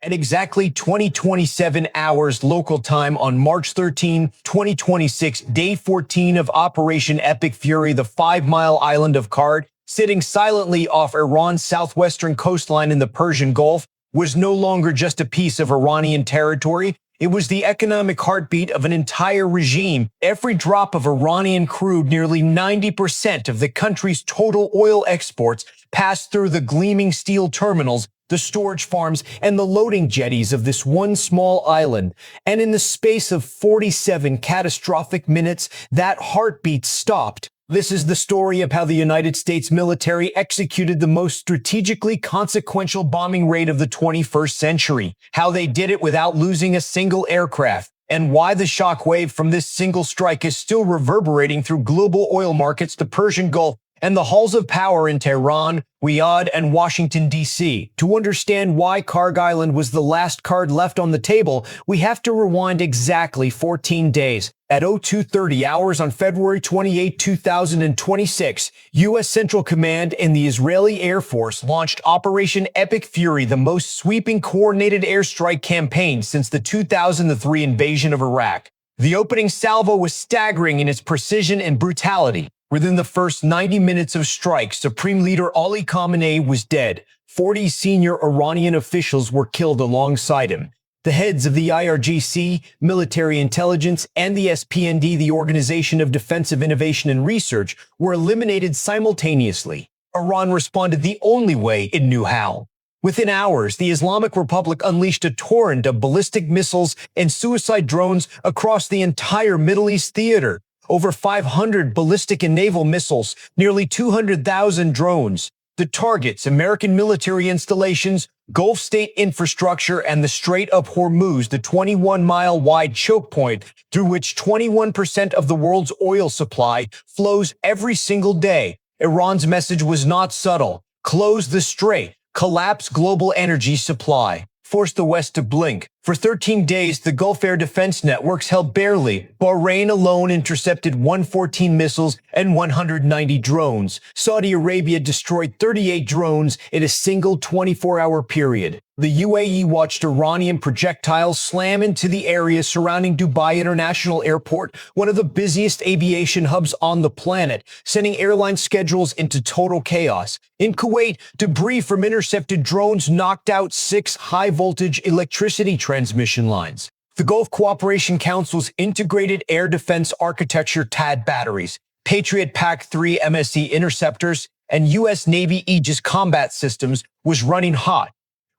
At exactly 20:27 hours local time on March 13, 2026, day 14 of Operation Epic Fury, the 5-mile island of Kharg, sitting silently off Iran's southwestern coastline in the Persian Gulf, was no longer just a piece of Iranian territory. It was the economic heartbeat of an entire regime. Every drop of Iranian crude, nearly 90% of the country's total oil exports, passed through the gleaming steel terminals, the storage farms, and the loading jetties of this one small island. And in the space of 47 catastrophic minutes, that heartbeat stopped. This is the story of how the United States military executed the most strategically consequential bombing raid of the 21st century, how they did it without losing a single aircraft, and why the shockwave from this single strike is still reverberating through global oil markets, the Persian Gulf, and the halls of power in Tehran, Riyadh, and Washington, D.C. To understand why Kharg Island was the last card left on the table, we have to rewind exactly 14 days. At 02:30 hours on February 28, 2026, U.S. Central Command and the Israeli Air Force launched Operation Epic Fury, the most sweeping coordinated airstrike campaign since the 2003 invasion of Iraq. The opening salvo was staggering in its precision and brutality. Within the first 90 minutes of strike, Supreme Leader Ali Khamenei was dead. 40 senior Iranian officials were killed alongside him. The heads of the IRGC, military intelligence, and the SPND, the Organization of Defensive Innovation and Research, were eliminated simultaneously. Iran responded the only way it knew how. Within hours, the Islamic Republic unleashed a torrent of ballistic missiles and suicide drones across the entire Middle East theater. Over 500 ballistic and naval missiles, nearly 200,000 drones. The targets: American military installations, Gulf state infrastructure, and the Strait of Hormuz, the 21-mile-wide chokepoint through which 21% of the world's oil supply flows every single day. Iran's message was not subtle. Close the strait, collapse global energy supply, force the West to blink. For 13 days, the Gulf Air Defense Networks held barely. Bahrain alone intercepted 114 missiles and 190 drones. Saudi Arabia destroyed 38 drones in a single 24-hour period. The UAE watched Iranian projectiles slam into the area surrounding Dubai International Airport, one of the busiest aviation hubs on the planet, sending airline schedules into total chaos. In Kuwait, debris from intercepted drones knocked out 6 high-voltage electricity transmission lines. The Gulf Cooperation Council's Integrated Air Defense Architecture THAAD batteries, Patriot PAC-3 MSE interceptors, and U.S. Navy Aegis combat systems was running hot.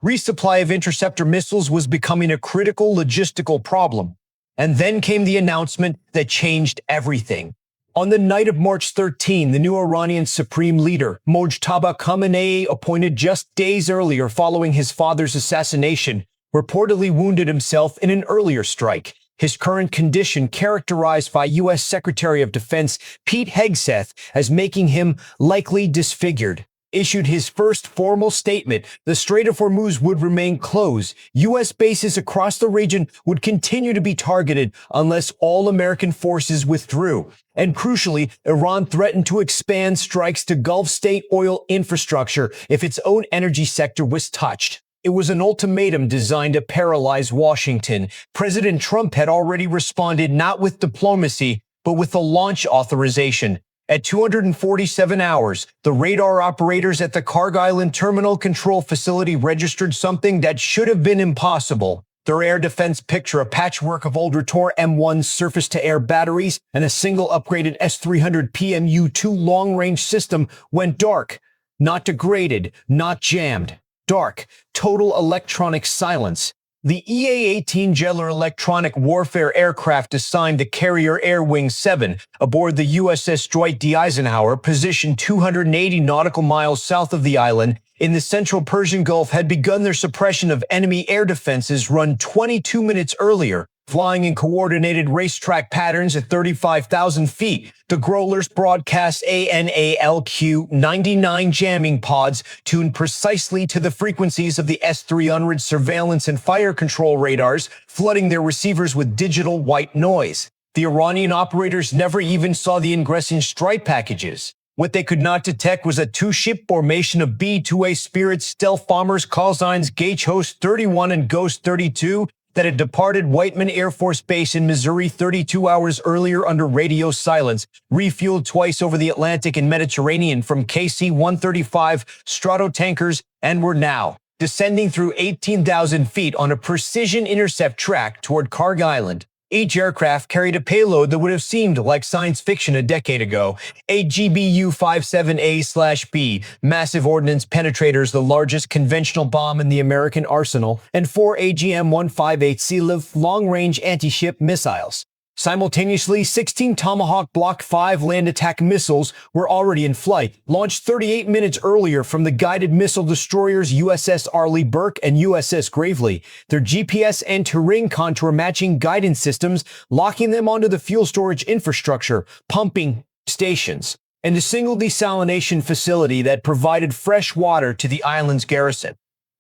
Resupply of interceptor missiles was becoming a critical logistical problem. And then came the announcement that changed everything. On the night of March 13, the new Iranian Supreme Leader, Mojtaba Khamenei, appointed just days earlier following his father's assassination, reportedly wounded himself in an earlier strike. His current condition, characterized by U.S. Secretary of Defense Pete Hegseth as making him likely disfigured, issued his first formal statement. The Strait of Hormuz would remain closed. U.S. bases across the region would continue to be targeted unless all American forces withdrew. And crucially, Iran threatened to expand strikes to Gulf state oil infrastructure if its own energy sector was touched. It was an ultimatum designed to paralyze Washington. President Trump had already responded not with diplomacy, but with a launch authorization. At 247 hours, the radar operators at the Kharg Island Terminal Control Facility registered something that should have been impossible. Their air defense picture, a patchwork of older Tor M1 surface-to-air batteries and a single upgraded S-300 PMU-2 long-range system, went dark. Not degraded, not jammed. Dark, total electronic silence. The EA-18G Growler electronic warfare aircraft assigned the carrier Air Wing 7 aboard the USS Dwight D. Eisenhower, positioned 280 nautical miles south of the island in the central Persian Gulf, had begun their suppression of enemy air defenses run 22 minutes earlier. Flying in coordinated racetrack patterns at 35,000 feet, the Growlers broadcast ANALQ-99 jamming pods tuned precisely to the frequencies of the S-300 surveillance and fire control radars, flooding their receivers with digital white noise. The Iranian operators never even saw the ingressing strike packages. What they could not detect was a two-ship formation of B-2A Spirit stealth bombers Khalzines Gauge Host 31 and Ghost 32 that had departed Whiteman Air Force Base in Missouri 32 hours earlier under radio silence, refueled twice over the Atlantic and Mediterranean from KC-135 Stratotankers, and were now descending through 18,000 feet on a precision intercept track toward Kharg Island. Each aircraft carried a payload that would have seemed like science fiction a decade ago. A GBU-57A/B Massive Ordnance Penetrators, the largest conventional bomb in the American arsenal, and 4 AGM-158 Sea-Live long-range anti-ship missiles. Simultaneously, 16 Tomahawk Block 5 land attack missiles were already in flight, launched 38 minutes earlier from the guided missile destroyers USS Arleigh Burke and USS Gravely, their GPS and terrain contour matching guidance systems locking them onto the fuel storage infrastructure, pumping stations, and a single desalination facility that provided fresh water to the island's garrison.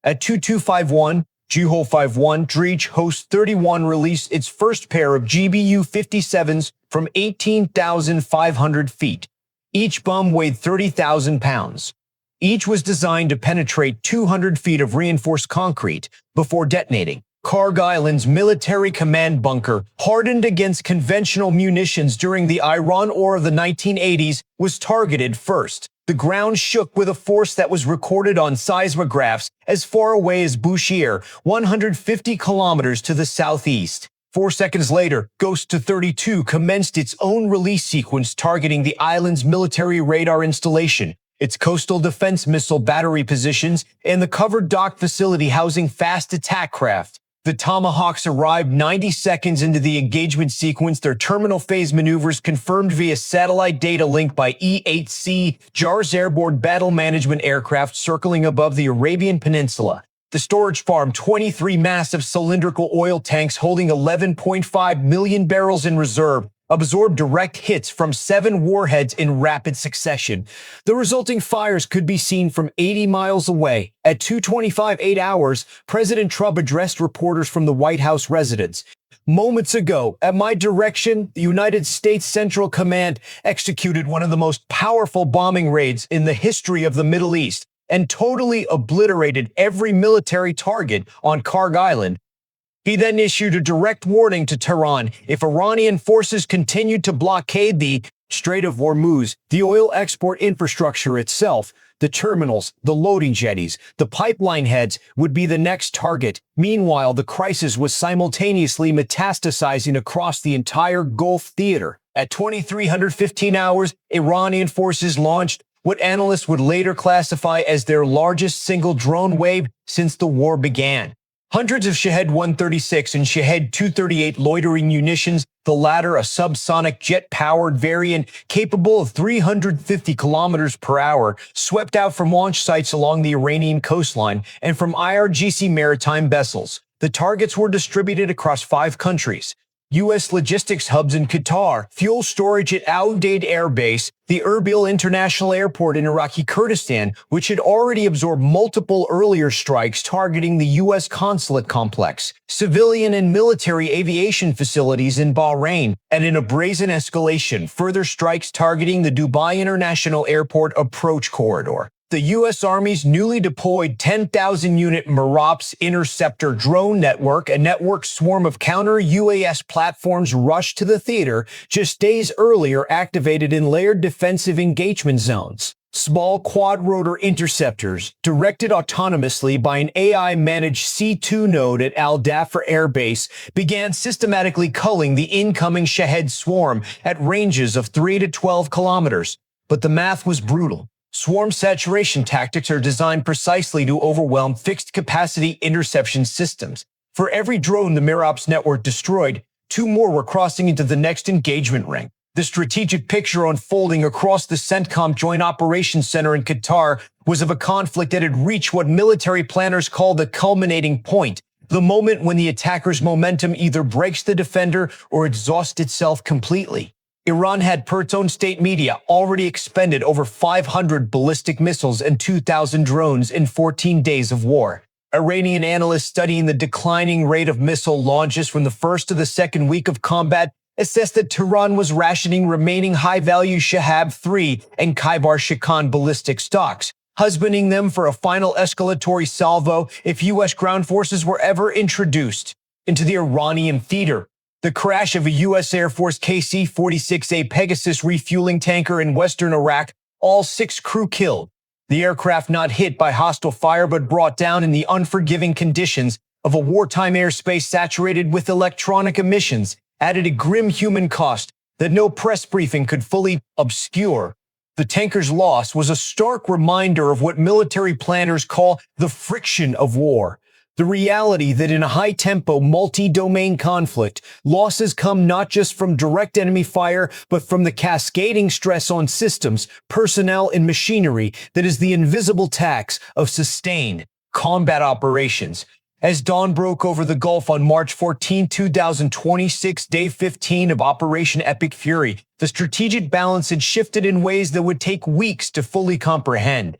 At 2251, G-51, Dredge Host 31 released its first pair of GBU-57s from 18,500 feet. Each bomb weighed 30,000 pounds. Each was designed to penetrate 200 feet of reinforced concrete before detonating. Kharg Island's military command bunker, hardened against conventional munitions during the Iran War of the 1980s, was targeted first. The ground shook with a force that was recorded on seismographs as far away as Bushehr, 150 kilometers to the southeast. 4 seconds later, Ghost 32 commenced its own release sequence targeting the island's military radar installation, its coastal defense missile battery positions, and the covered dock facility housing fast attack craft. The Tomahawks arrived 90 seconds into the engagement sequence, their terminal phase maneuvers confirmed via satellite data link by E-8C JARS airborne battle management aircraft circling above the Arabian Peninsula. The storage farm, 23 massive cylindrical oil tanks holding 11.5 million barrels in reserve, absorbed direct hits from 7 warheads in rapid succession. The resulting fires could be seen from 80 miles away. At 2:25 8 hours, President Trump addressed reporters from the White House residence. Moments ago, at my direction, the United States Central Command executed one of the most powerful bombing raids in the history of the Middle East and totally obliterated every military target on Kharg Island. He then issued a direct warning to Tehran if Iranian forces continued to blockade the Strait of Hormuz, the oil export infrastructure itself, the terminals, the loading jetties, the pipeline heads would be the next target. Meanwhile, the crisis was simultaneously metastasizing across the entire Gulf theater. At 2315 hours, Iranian forces launched what analysts would later classify as their largest single drone wave since the war began. Hundreds of Shahed 136 and Shahed 238 loitering munitions, the latter a subsonic jet-powered variant capable of 350 kilometers per hour, swept out from launch sites along the Iranian coastline and from IRGC maritime vessels. The targets were distributed across 5 countries. U.S. logistics hubs in Qatar, fuel storage at Al Udeid Air Base, the Erbil International Airport in Iraqi Kurdistan, which had already absorbed multiple earlier strikes targeting the U.S. consulate complex, civilian and military aviation facilities in Bahrain, and in a brazen escalation, further strikes targeting the Dubai International Airport approach corridor. The U.S. Army's newly deployed 10,000-unit Merops interceptor drone network, a network swarm of counter-UAS platforms rushed to the theater just days earlier, activated in layered defensive engagement zones. Small quad-rotor interceptors, directed autonomously by an AI-managed C2 node at Al Dhafar Air Base, began systematically culling the incoming Shahed swarm at ranges of 3 to 12 kilometers. But the math was brutal. Swarm saturation tactics are designed precisely to overwhelm fixed-capacity interception systems. For every drone the Merops network destroyed, 2 more were crossing into the next engagement ring. The strategic picture unfolding across the CENTCOM Joint Operations Center in Qatar was of a conflict that had reached what military planners call the culminating point, the moment when the attacker's momentum either breaks the defender or exhausts itself completely. Iran had, per its own state media, already expended over 500 ballistic missiles and 2,000 drones in 14 days of war. Iranian analysts studying the declining rate of missile launches from the first to the second week of combat assessed that Tehran was rationing remaining high-value Shahed 3 and Khyber Shikan ballistic stocks, husbanding them for a final escalatory salvo if U.S. ground forces were ever introduced into the Iranian theater. The crash of a U.S. Air Force KC-46A Pegasus refueling tanker in western Iraq, all 6 crew killed. The aircraft not hit by hostile fire but brought down in the unforgiving conditions of a wartime airspace saturated with electronic emissions added a grim human cost that no press briefing could fully obscure. The tanker's loss was a stark reminder of what military planners call the friction of war. The reality that in a high-tempo, multi-domain conflict, losses come not just from direct enemy fire, but from the cascading stress on systems, personnel, and machinery that is the invisible tax of sustained combat operations. As dawn broke over the Gulf on March 14, 2026, day 15 of Operation Epic Fury, the strategic balance had shifted in ways that would take weeks to fully comprehend.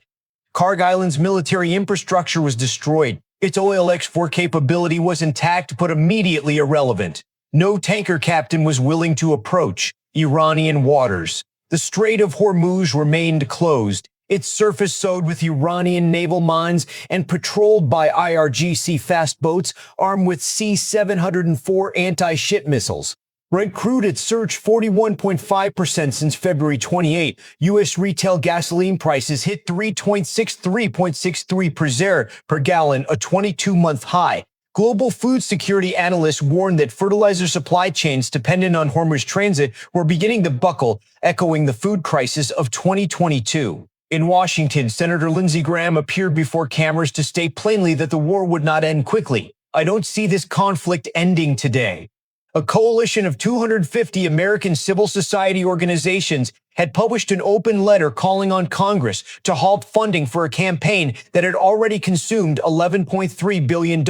Kharg Island's military infrastructure was destroyed. Its oil export capability was intact but immediately irrelevant. No tanker captain was willing to approach Iranian waters. The Strait of Hormuz remained closed, its surface sowed with Iranian naval mines and patrolled by IRGC fast boats armed with C-704 anti-ship missiles. Brent crude had surged 41.5% since February 28. U.S. retail gasoline prices hit $3.63 per gallon, a 22-month high. Global food security analysts warned that fertilizer supply chains dependent on Hormuz transit were beginning to buckle, echoing the food crisis of 2022. In Washington, Senator Lindsey Graham appeared before cameras to state plainly that the war would not end quickly. "I don't see this conflict ending today." A coalition of 250 American civil society organizations had published an open letter calling on Congress to halt funding for a campaign that had already consumed $11.3 billion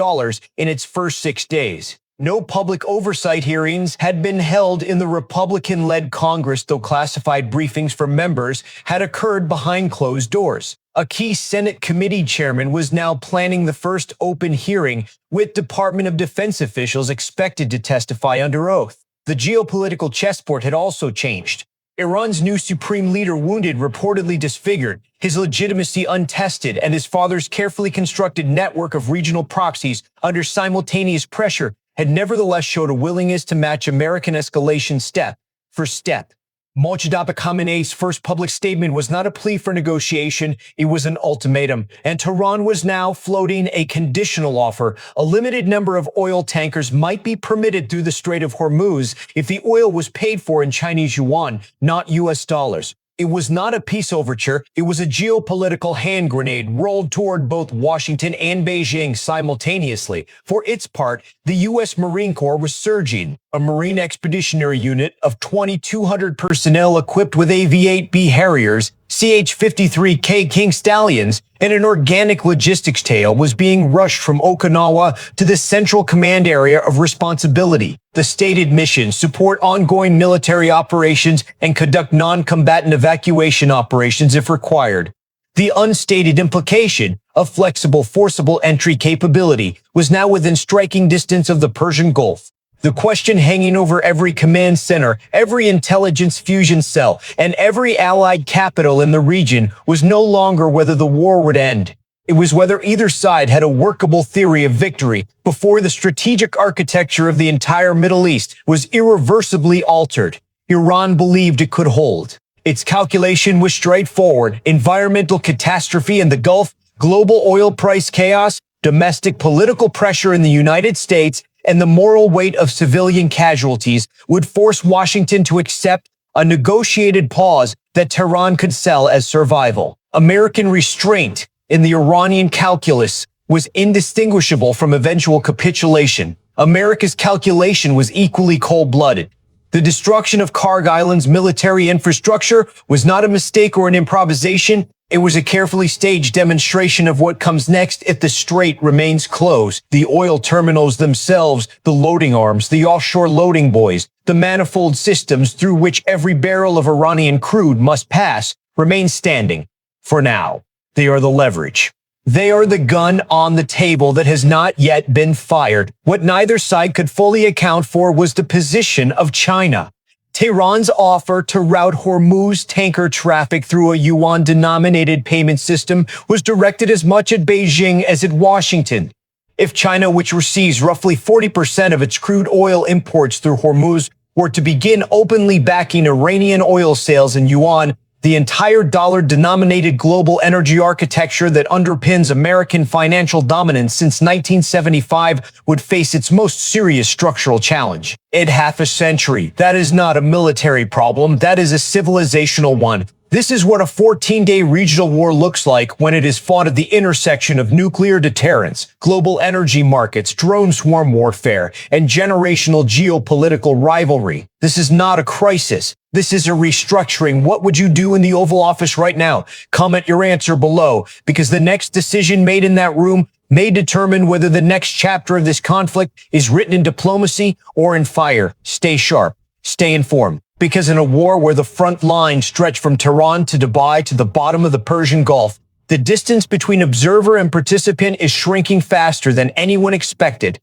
in its first 6 days. No public oversight hearings had been held in the Republican-led Congress, though classified briefings for members had occurred behind closed doors. A key Senate committee chairman was now planning the first open hearing, with Department of Defense officials expected to testify under oath. The geopolitical chessboard had also changed. Iran's new supreme leader wounded, reportedly disfigured, his legitimacy untested, and his father's carefully constructed network of regional proxies under simultaneous pressure had nevertheless showed a willingness to match American escalation step for step. Mojtaba Khamenei's first public statement was not a plea for negotiation, it was an ultimatum, and Tehran was now floating a conditional offer. A limited number of oil tankers might be permitted through the Strait of Hormuz if the oil was paid for in Chinese yuan, not US dollars. It was not a peace overture, it was a geopolitical hand grenade rolled toward both Washington and Beijing simultaneously. For its part, the U.S. Marine Corps was surging. A Marine Expeditionary Unit of 2,200 personnel equipped with AV-8B Harriers, CH-53K King Stallions, and an organic logistics tail was being rushed from Okinawa to the Central Command Area of Responsibility. The stated mission: support ongoing military operations and conduct non-combatant evacuation operations if required. The unstated implication of flexible, forcible entry capability was now within striking distance of the Persian Gulf. The question hanging over every command center, every intelligence fusion cell, and every allied capital in the region was no longer whether the war would end. It was whether either side had a workable theory of victory before the strategic architecture of the entire Middle East was irreversibly altered. Iran believed it could hold. Its calculation was straightforward: environmental catastrophe in the Gulf, global oil price chaos, domestic political pressure in the United States, and the moral weight of civilian casualties would force Washington to accept a negotiated pause that Tehran could sell as survival. American restraint in the Iranian calculus was indistinguishable from eventual capitulation. America's calculation was equally cold-blooded. The destruction of Kharg Island's military infrastructure was not a mistake or an improvisation. It was a carefully staged demonstration of what comes next if the strait remains closed. The oil terminals themselves, the loading arms, the offshore loading buoys, the manifold systems through which every barrel of Iranian crude must pass, remain standing. For now, they are the leverage. They are the gun on the table that has not yet been fired. What neither side could fully account for was the position of China. Tehran's offer to route Hormuz tanker traffic through a yuan-denominated payment system was directed as much at Beijing as at Washington. If China, which receives roughly 40% of its crude oil imports through Hormuz, were to begin openly backing Iranian oil sales in yuan, the entire dollar-denominated global energy architecture that underpins American financial dominance since 1975 would face its most serious structural challenge. In half a century, that is not a military problem, that is a civilizational one. This is what a 14-day regional war looks like when it is fought at the intersection of nuclear deterrence, global energy markets, drone swarm warfare, and generational geopolitical rivalry. This is not a crisis. This is a restructuring. What would you do in the Oval Office right now? Comment your answer below, because the next decision made in that room may determine whether the next chapter of this conflict is written in diplomacy or in fire. Stay sharp. Stay informed. Because in a war where the front lines stretch from Tehran to Dubai to the bottom of the Persian Gulf, the distance between observer and participant is shrinking faster than anyone expected.